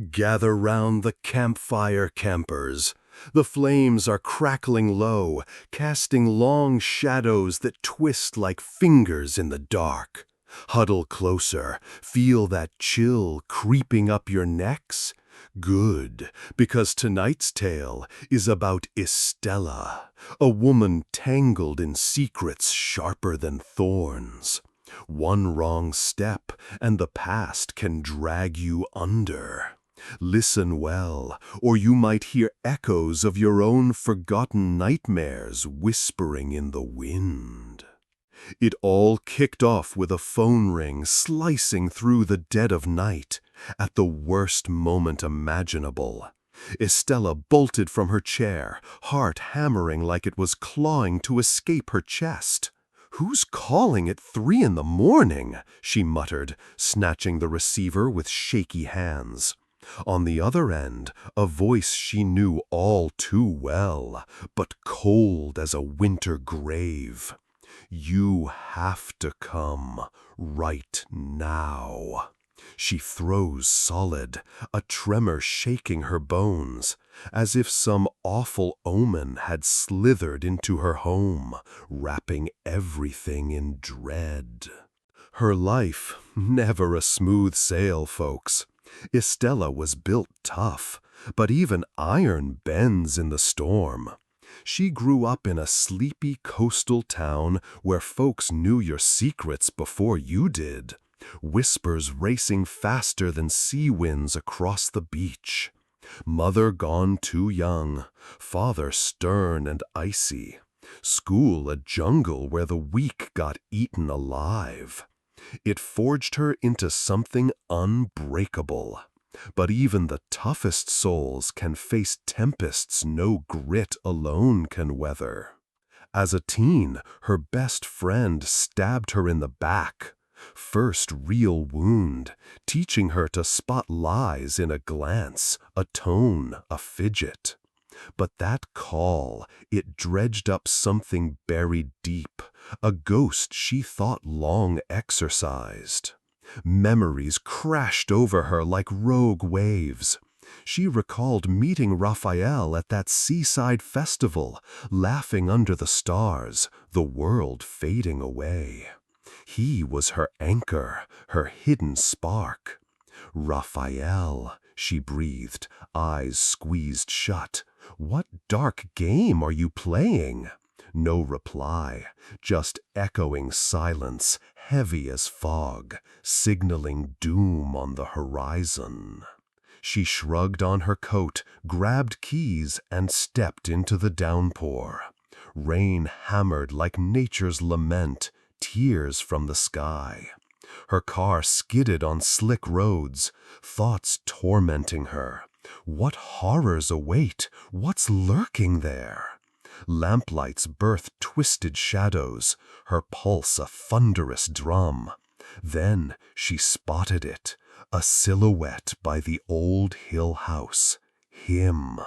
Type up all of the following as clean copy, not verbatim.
Gather round the campfire, campers. The flames are crackling low, casting long shadows that twist like fingers in the dark. Huddle closer, feel that chill creeping up your necks? Good, because tonight's tale is about Estela, a woman tangled in secrets sharper than thorns. One wrong step, and the past can drag you under. Listen well, or you might hear echoes of your own forgotten nightmares whispering in the wind. It all kicked off with a phone ring slicing through the dead of night, at the worst moment imaginable. Estela bolted from her chair, heart hammering like it was clawing to escape her chest. "Who's calling at 3 in the morning?" she muttered, snatching the receiver with shaky hands. On the other end, a voice she knew all too well, but cold as a winter grave. "You have to come right now." She froze solid, a tremor shaking her bones, as if some awful omen had slithered into her home, wrapping everything in dread. Her life, never a smooth sail, folks. Estela was built tough, but even iron bends in the storm. She grew up in a sleepy coastal town where folks knew your secrets before you did. Whispers racing faster than sea winds across the beach. Mother gone too young, father stern and icy. School a jungle where the weak got eaten alive. It forged her into something unbreakable. But even the toughest souls can face tempests no grit alone can weather. As a teen, her best friend stabbed her in the back. First real wound, teaching her to spot lies in a glance, a tone, a fidget. But that call, it dredged up something buried deep, a ghost she thought long exorcised. Memories crashed over her like rogue waves. She recalled meeting Rafael at that seaside festival, laughing under the stars, the world fading away. He was her anchor, her hidden spark. "Rafael," she breathed, eyes squeezed shut. "What dark game are you playing?" No reply, just echoing silence, heavy as fog, signaling doom on the horizon. She shrugged on her coat, grabbed keys, and stepped into the downpour. Rain hammered like nature's lament, tears from the sky. Her car skidded on slick roads, thoughts tormenting her. What horrors await? What's lurking there? Lamplights birthed twisted shadows, her pulse a thunderous drum. Then she spotted it, a silhouette by the old hill house. Him,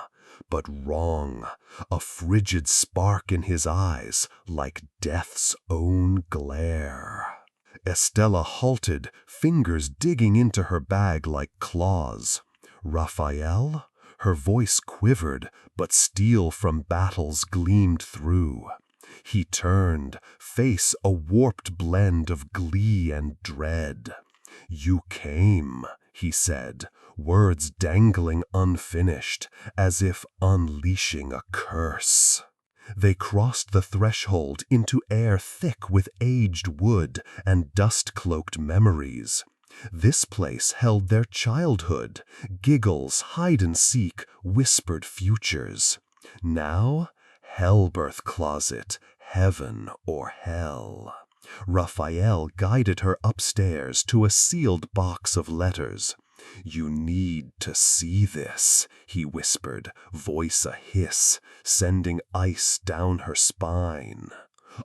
but wrong, a frigid spark in his eyes, like death's own glare. Estela halted, fingers digging into her bag like claws. Rafael? Her voice quivered, but steel from battles gleamed through. He turned, face a warped blend of glee and dread. "You came," he said, words dangling unfinished, as if unleashing a curse. They crossed the threshold into air thick with aged wood and dust-cloaked memories. This place held their childhood, giggles, hide-and-seek, whispered futures. Now, hell-birth closet, heaven or hell. Raphael guided her upstairs to a sealed box of letters. "You need to see this," he whispered, voice a hiss, sending ice down her spine.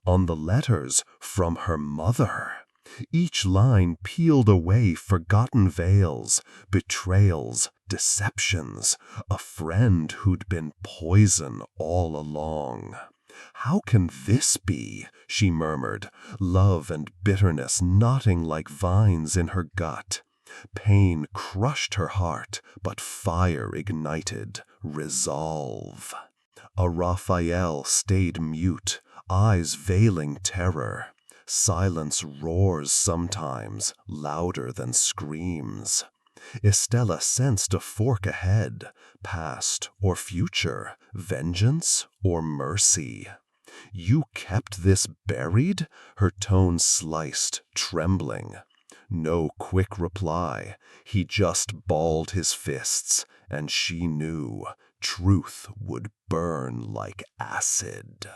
On the letters, from her mother. Each line peeled away forgotten veils, betrayals, deceptions, a friend who'd been poison all along. "How can this be?" she murmured, love and bitterness knotting like vines in her gut. Pain crushed her heart, but fire ignited resolve. A Raphael stayed mute, eyes veiling terror. Silence roars sometimes, louder than screams. Estela sensed a fork ahead, past or future, vengeance or mercy. "You kept this buried?" Her tone sliced, trembling. No quick reply. He just balled his fists, and she knew truth would burn like acid.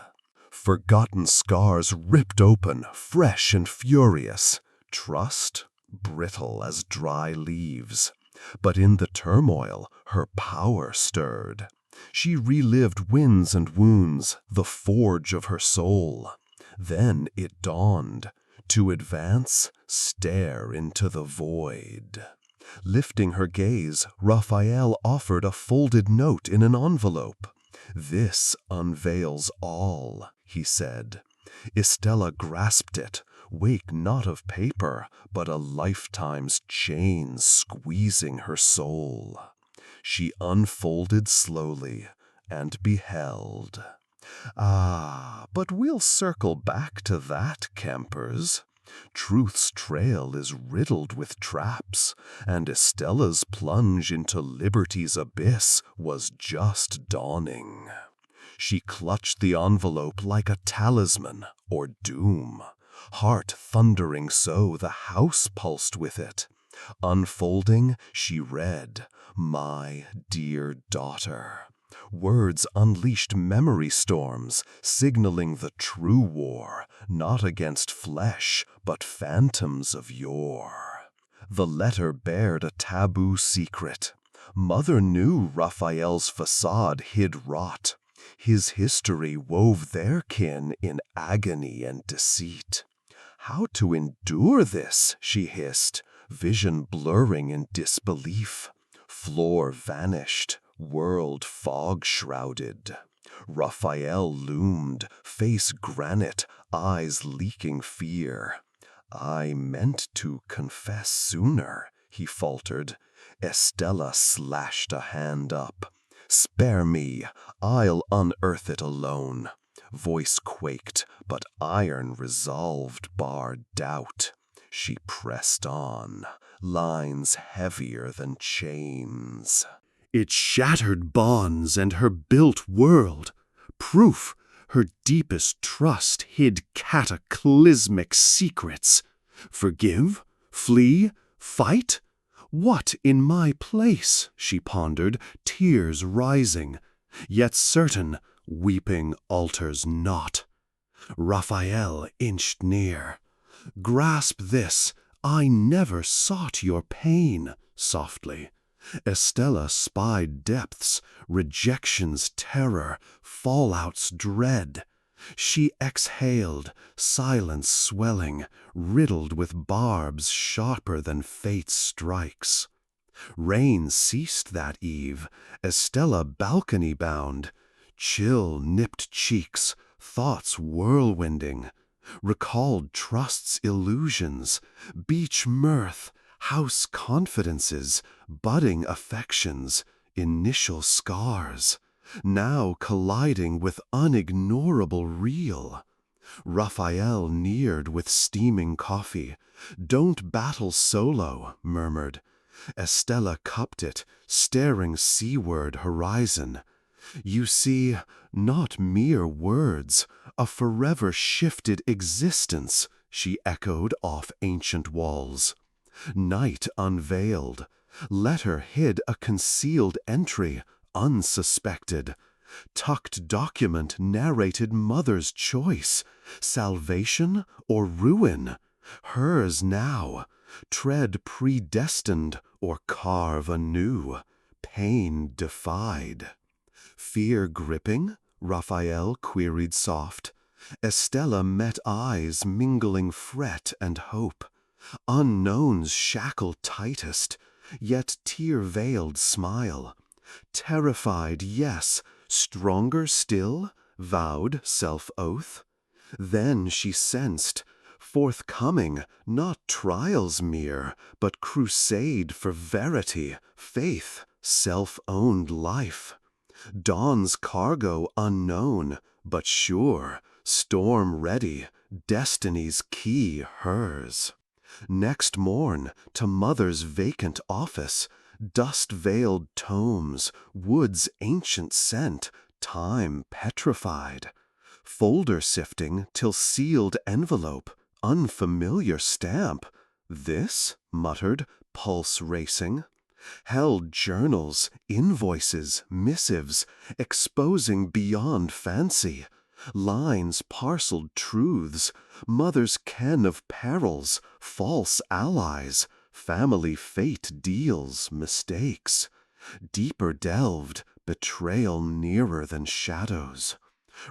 Forgotten scars ripped open, fresh and furious. Trust, brittle as dry leaves. But in the turmoil, her power stirred. She relived wins and wounds, the forge of her soul. Then it dawned. To advance, stare into the void. Lifting her gaze, Raphael offered a folded note in an envelope. "This unveils all," he said. Estela grasped it. Wake not of paper, but a lifetime's chain squeezing her soul. She unfolded slowly and beheld. Ah, but we'll circle back to that, campers. Truth's trail is riddled with traps, and Estela's plunge into liberty's abyss was just dawning. She clutched the envelope like a talisman or doom, heart thundering so the house pulsed with it. Unfolding, she read, "My dear daughter." Words unleashed memory storms, signaling the true war, not against flesh, but phantoms of yore. The letter bared a taboo secret. Mother knew Raphael's facade hid rot. His history wove their kin in agony and deceit. "How to endure this?" she hissed, vision blurring in disbelief. Floor vanished, world fog-shrouded. Raphael loomed, face granite, eyes leaking fear. "I meant to confess sooner," he faltered. Estela slashed a hand up. "Spare me, I'll unearth it alone." Voice quaked, but iron resolved barred doubt. She pressed on, lines heavier than chains. It shattered bonds and her built world. Proof her deepest trust hid cataclysmic secrets. Forgive? Flee? Fight? What in my place? She pondered, tears rising. Yet certain, weeping alters not. Raphael inched near. "Grasp this, I never sought your pain," softly. Estela spied depths, rejection's terror, fallout's dread. She exhaled, silence swelling, riddled with barbs sharper than fate's strikes. Rain ceased that eve, Estela balcony bound. Chill nipped cheeks, thoughts whirlwinding. Recalled trust's illusions, beach mirth, house confidences, budding affections, initial scars, now colliding with unignorable real. Raphael neared with steaming coffee. "Don't battle solo," murmured. Estela cupped it, staring seaward horizon. "You see, not mere words, a forever shifted existence," she echoed off ancient walls. Night unveiled. Letter hid a concealed entry, unsuspected. Tucked document narrated mother's choice, salvation or ruin. Hers now. Tread predestined or carve anew. Pain defied. "Fear gripping?" Raphael queried soft. Estela met eyes mingling fret and hope. Unknown's shackle tightest, yet tear-veiled smile. Terrified, yes, stronger still, vowed self-oath. Then she sensed, Forthcoming, not trials mere, but crusade for verity, faith, self-owned life. Dawn's cargo unknown, but sure, storm-ready, destiny's key hers. Next morn, to mother's vacant office, dust-veiled tomes, wood's ancient scent, time petrified. Folder sifting till sealed envelope, unfamiliar stamp. This, muttered, pulse racing. Held journals, invoices, missives, exposing beyond fancy. Lines parceled truths, mother's ken of perils, false allies, family fate deals, mistakes. Deeper delved, betrayal nearer than shadows.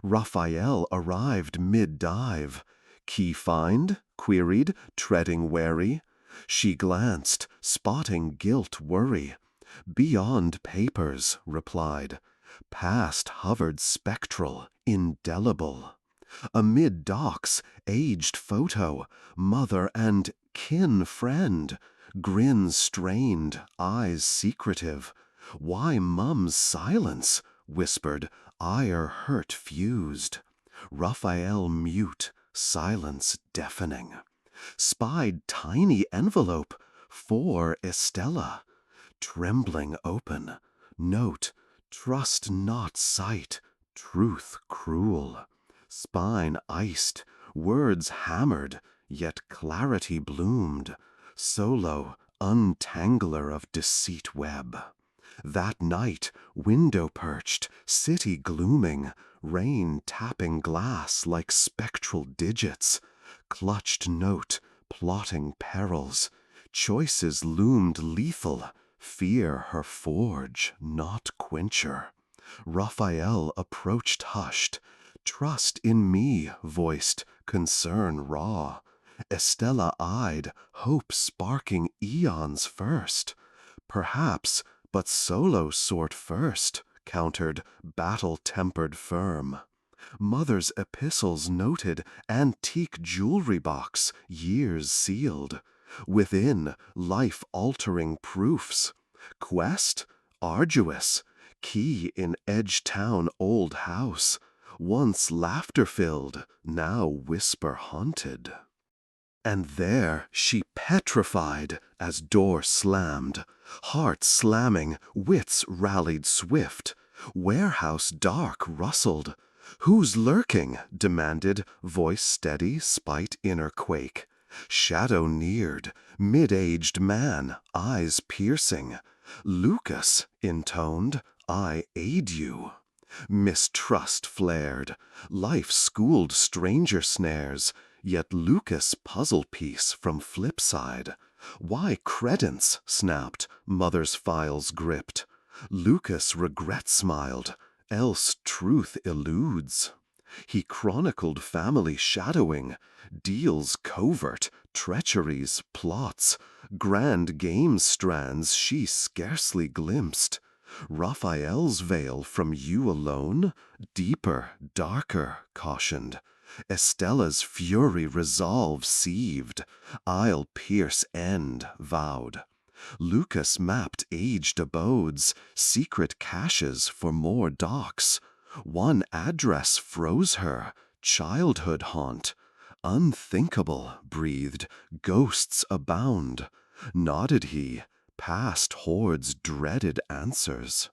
Rafael arrived mid-dive. Key find? Queried, treading wary. She glanced, spotting guilt worry. Beyond papers, replied. Past hovered spectral, indelible. Amid docs, aged photo, mother and kin friend. Grins strained, eyes secretive. Why mum's silence? Whispered, ire hurt fused. Raphael mute, silence deafening. Spied tiny envelope for Estela. Trembling open, note, trust not sight, truth cruel. Spine iced, words hammered, yet clarity bloomed. Solo, untangler of deceit web. That night, window perched, city glooming, rain tapping glass like spectral digits. Clutched note, plotting perils. Choices loomed lethal, fear her forge, not quencher. Raphael approached hushed. Trust in me, voiced, concern raw. Estela eyed, hope sparking eons first. Perhaps, but solo sort first, countered, battle-tempered firm. Mother's epistles noted, antique jewelry box, years sealed. Within, life-altering proofs. Quest? Arduous. Key in Edgetown old house. Once laughter-filled, now whisper-haunted. And there she petrified as door slammed. Heart slamming, wits rallied swift. Warehouse dark rustled. Who's lurking? Demanded, voice steady, spite inner quake. Shadow neared, mid-aged man, eyes piercing. Lucas, intoned, I aid you. Mistrust flared. Life schooled stranger snares. Yet Lucas puzzle piece from flip side. Why credence? Snapped, mother's files gripped. Lucas regret smiled, else truth eludes. He chronicled family shadowing, deals covert, treacheries, plots, grand game strands she scarcely glimpsed. Raphael's veil from you alone, deeper, darker, cautioned. Estela's fury resolve sieved, I'll pierce end, vowed. Lucas mapped aged abodes, secret caches for more docks. One address froze her, childhood haunt. Unthinkable, breathed, ghosts abound. Nodded he, past hordes dreaded answers.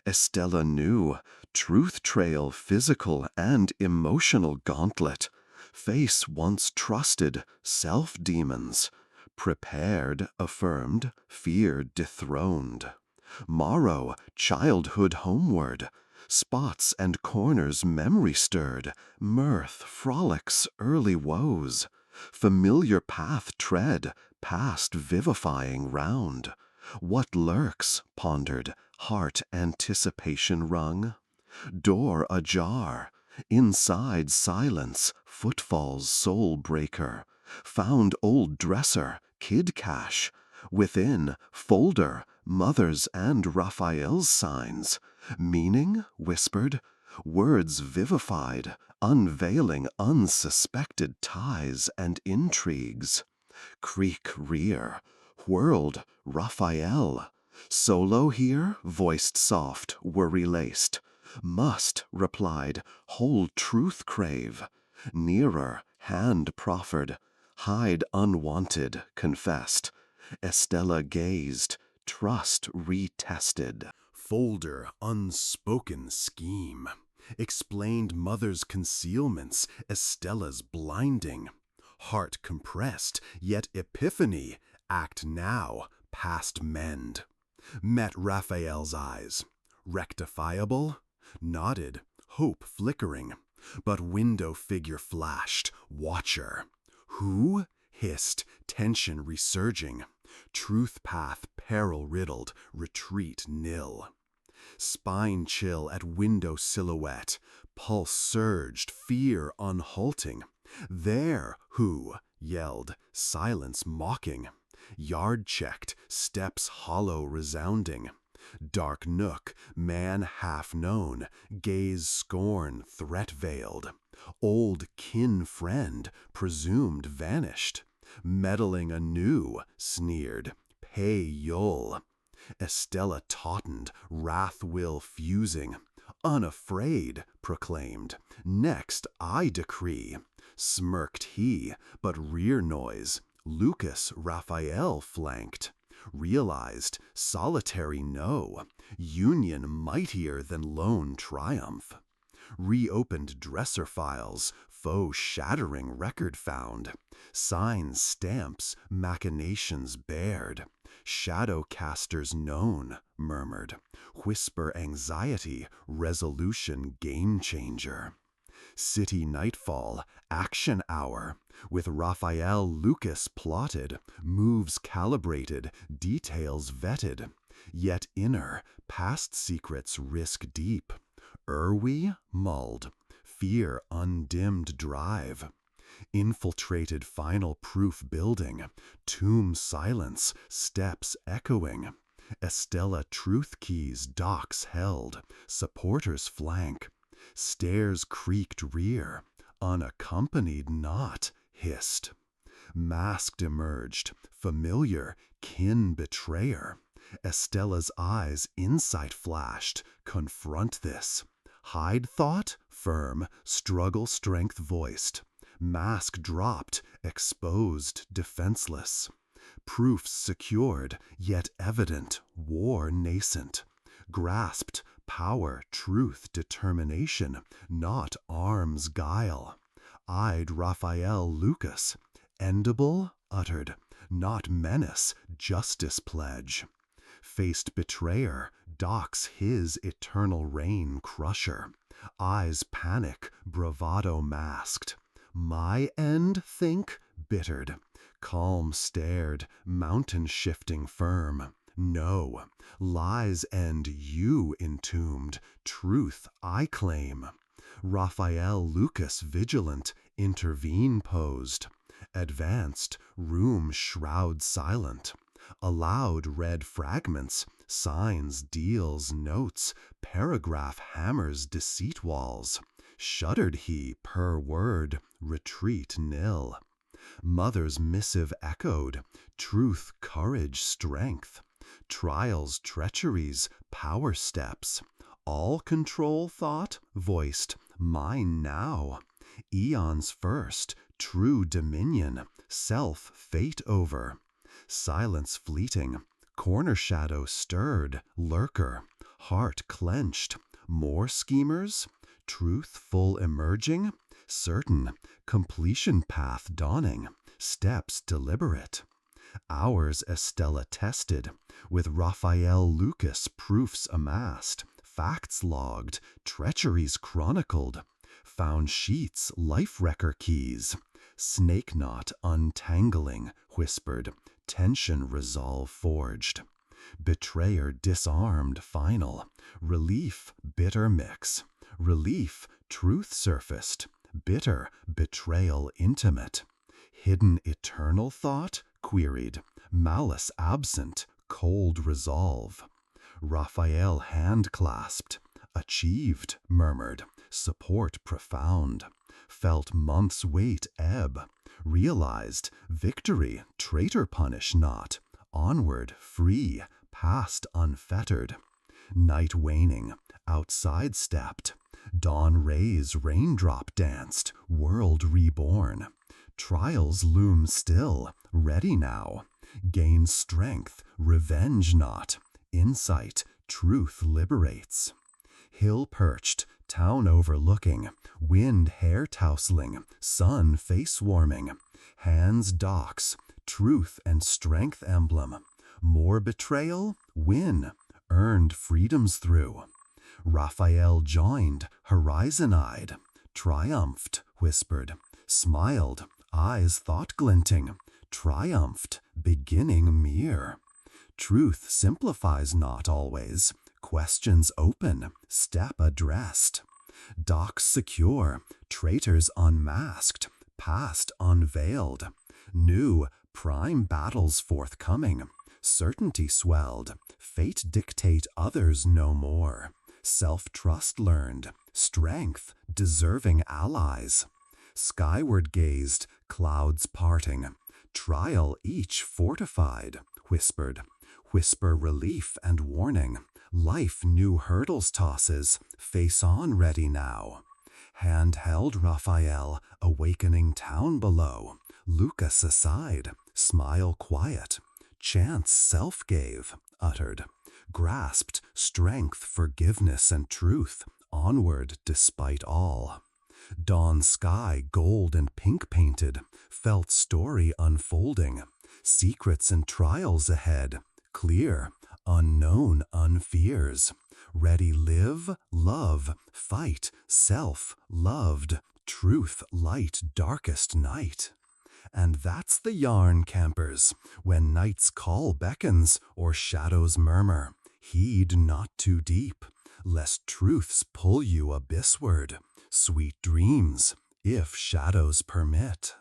Estela knew, truth trail physical and emotional gauntlet. Face once trusted, self-demons. Prepared, affirmed, fear dethroned. Morrow, childhood homeward. Spots and corners memory stirred. Mirth, frolics, early woes. Familiar path tread, past vivifying round. What lurks, pondered, heart anticipation wrung? Door ajar, inside silence, footfalls soul breaker. Found old dresser, kid cache. Within, folder, mother's and Raphael's signs. Meaning, whispered, words vivified, unveiling unsuspected ties and intrigues. Creak rear, whirled Raphael. Solo here, voiced soft, worry-laced. Must, replied, whole truth crave. Nearer, hand proffered. Hide unwanted, confessed. Estela gazed, trust retested. Folder unspoken scheme. Explained mother's concealments, Estela's blinding. Heart compressed, yet epiphany, act now, past mend. Met Raphael's eyes. Rectifiable? Nodded, hope flickering. But window figure flashed, watcher. Who? Hissed, tension resurging. Truth path peril riddled, retreat nil. Spine chill at window silhouette, pulse surged, fear unhalting. There, who? Yelled, silence mocking. Yard checked, steps hollow resounding. Dark nook, man half known, gaze scorn, threat veiled. Old kin friend, presumed vanished. Meddling anew, sneered, pay Yule. Estela tautened, wrath will fusing. Unafraid, proclaimed, next I decree. Smirked he, but rear noise, Lucas Raphael flanked. Realized, solitary no, union mightier than lone triumph. Reopened dresser files, foe shattering record found. Signs, stamps, machinations bared. Shadow casters known, murmured. Whisper anxiety, resolution game changer. City nightfall, action hour. With Rafael Lucas plotted, moves calibrated, details vetted. Yet inner, past secrets risk deep. We mulled, fear undimmed drive. Infiltrated final proof building, tomb silence, steps echoing. Estela truth keys docks held, supporters flank. Stairs creaked rear, unaccompanied not, hissed. Masked emerged, familiar, kin betrayer. Estela's eyes insight flashed, confront this. Hide thought, firm, struggle strength voiced. Mask dropped, exposed, defenseless. Proofs secured, yet evident, war nascent. Grasped, power, truth, determination, not arms guile. Eyed Rafael Lucas, endable, uttered, not menace, justice pledge. Faced betrayer, docks his eternal reign crusher. Eyes panic, bravado masked. My end, think, bittered. Calm stared, mountain shifting firm. No, lies end you entombed, truth I claim. Rafael Lucas vigilant, intervene posed. Advanced, room shroud silent. Aloud read fragments, signs, deals, notes, paragraph hammers deceit walls. Shuddered he per word, retreat nil. Mother's missive echoed, truth, courage, strength. Trials, treacheries, power steps. All control thought, voiced, mine now. Eons first, true dominion, self fate over. Silence fleeting, corner shadow stirred, lurker, heart clenched. More schemers? Truth full emerging? Certain, completion path dawning, steps deliberate. Hours Estela tested, with Rafael Lucas proofs amassed, facts logged, treacheries chronicled, found sheets, life wrecker keys. Snake knot untangling, whispered, tension resolve forged. Betrayer disarmed final, relief bitter mix. Relief truth surfaced, bitter betrayal intimate. Hidden eternal thought, queried, malice absent, cold resolve. Raphael hand clasped, Achieved, murmured, support profound. Felt months' wait ebb. Realized, victory, traitor punish not. Onward, free, past unfettered. Night waning, outside stepped. Dawn rays raindrop danced, world reborn. Trials loom still, ready now. Gain strength, revenge not. Insight, truth liberates. Hill perched, town overlooking, wind hair tousling, sun face warming. Hands docks, truth and strength emblem. More betrayal, win, earned freedoms through. Rafael joined, horizon-eyed, triumphed, whispered, smiled, eyes thought glinting, triumphed, beginning mere. Truth simplifies not always, questions open, step addressed. Docks secure, traitors unmasked, past unveiled. New, prime battles forthcoming, certainty swelled, fate dictate others no more. Self-trust learned, strength, deserving allies. Skyward gazed, clouds parting, trial each fortified, whispered, whisper relief and warning. Life new hurdles tosses, face on ready now. Hand held Raphael, awakening town below. Lucas aside, smile quiet. Chance self gave, uttered. Grasped strength, forgiveness, and truth, onward despite all. Dawn sky gold and pink painted, felt story unfolding. Secrets and trials ahead, clear, unknown unfears. Ready live, love, fight, self, loved, truth light darkest night. And that's the yarn, campers. When night's call beckons or shadows murmur, heed not too deep, lest truths pull you abyssward. Sweet dreams, if shadows permit.